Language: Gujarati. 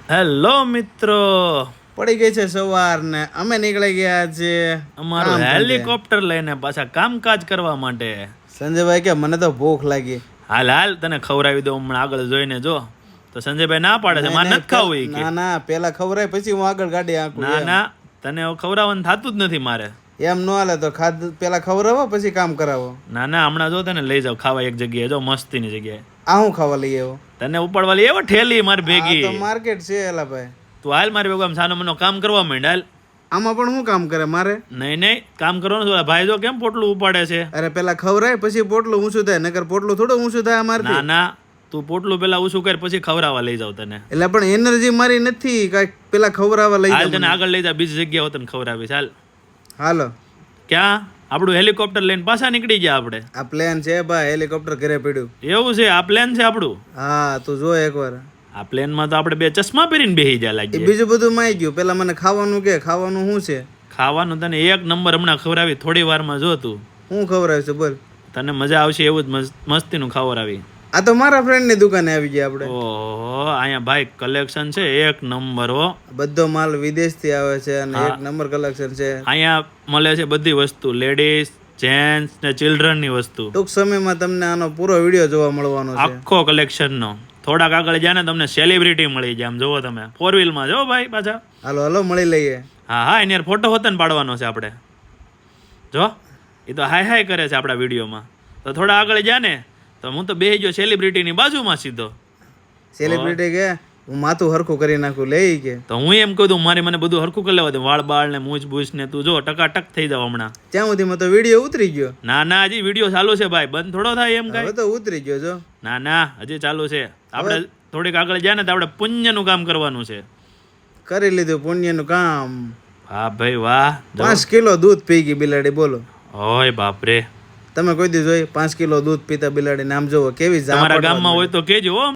હેલો મિત્રો, પડી ગઈ છે સવાર ને અમે નીકળી ગયા છે અમારું હેલિકોપ્ટર લઈને પાછા કામકાજ કરવા માટે. સંજયભાઈ કે મને તો ભૂખ લાગી. હાલ હાલ તને ખવડાવી દઉં હમણાં આગળ જોઈને જો. તો સંજયભાઈ ના પાડે છે મારે નથી ખાવું ઈ કે. ના ના પેલા ખવરાય પછી હું આગળ ગાડી આંકું. ના ના તને હવે ખવડાવવાનું થતું જ નથી મારે. એમ ન હાલે તો પેલા ખવરાવો પછી કામ કરાવો. ના ના હમણાં જો તને લઈ જાવ ખાવા એક જગ્યાએ, જો મસ્તીની જગ્યાએ. આ હું ખાવા લઈ આવ્યો? તને ઉપાડવા લઈ આવ્યો ઠેલી મારી ભેગી. તો માર્કેટ છે એલા ભાઈ. તું હાલ મારી ભેગું આમ સાનો મનો કામ કરવા માંડ હાલ. આમાં પણ શું કામ કરે મારે? નહીં કામ કરવાનું છે. ભાઈ જો કેમ પોટલું ઉપાડે છે. અરે પેલા ખવરાય પછી પોટલું ઊંચું થાય, નકર પોટલું થોડું ઊંચું થાય અમારે. ના ના તું પોટલું પેલા ઊંચું કર પછી ખવડાવવા લઈ જાવ તને. એટલે પણ એનર્જી મારી નથી કાંઈક પેલા ખવડાવવા લઈ હાલ જાવ. તને આગળ લઈ જા, બીજી જગ્યાએ તને ખવડાવીશ હાલ. હાલો. ક્યાં? આપણું હેલિકોપ્ટર લઈને પાછા નીકળી ગયા આપણે. આ પ્લેન છે ભાઈ, હેલિકોપ્ટર ઘરે પડ્યું. એવું છે? આ પ્લેન છે આપણું? હા તું જો એકવાર. આ પ્લેનમાં તો આપણે બે ચશ્મા પહેરીને બેસી જાય લાગી. બીજું બધું માઈ ગયું. પેલા મને ખાવાનું કે ખાવાનું શું છે? ખાવાનું તને એક નંબર હમણાં ખવડાવી થોડી વારમાં જો તું. હું ખવડાવીશ બોલ. તને મજા આવશે એવું જ મસ્તીનું ખવડાવી. આ તો મારા ફ્રેન્ડ ની દુકાને આવી ગયા આપણે. ઓહો અહીંયા ભાઈ કલેક્શન છે એક નંબર હો. બધો માલ વિદેશ થી આવે છે અને એક નંબર કલેક્શન છે. અહીંયા મળે છે બધી વસ્તુ, લેડીઝ, જેન્ટ્સ ને ચિલ્ડ્રન ની વસ્તુ. ટૂંક સમયમાં તમને આનો પૂરો વિડીયો જોવા મળવાનો છે. આખો કલેક્શન નો. થોડાક આગળ જાય ને તમને સેલિબ્રિટી મળી જાય. આમ જોવો તમે 4 માં જો ભાઈ પાછા. હાલો હાલો મળી લઈએ. હા હા એની ફોટો હોતે ને પાડવાનો છે આપણે. જો એ તો હાય હાય કરે છે આપણા વિડીયોમાં. તો થોડા આગળ જા ને તો હું તો બેસી ગયો સેલિબ્રિટીની બાજુમાં સીધો. સેલિબ્રિટી કે હું માથું હરખું કરી નાખું લઈ કે. તો હું એમ કહું મને બધું હરખું કરી લેવા દે. વાળ બાળ ને મૂછ બૂછ ને તું જો ટકાટક થઈ જાવ હમણાં. ત્યાં સુધીમાં તો વિડીયો ઉતરી ગયો. ના ના હજી વિડીયો ચાલુ છે ભાઈ, બંધ થોડો થાય એમ કાંઈ. હવે તો ઉતરી ગયો જો. ના ના હજી ચાલુ છે. આપણે થોડીક આગળ જાય ને તો આપણે પુણ્યનું કામ કરવાનું છે. કરી લીધું પુણ્યનું કામ. હા ભાઈ વાહ. 5 કિલો દૂધ પી ગઈ બિલાડી બોલો. ઓય બાપરે. તમે કોઈ દી જોઈ 5 કિલો દૂધ પીતા બિલાડી? નામ જોવો કેવી. તમારા ગામમાં હોય તો કેજો.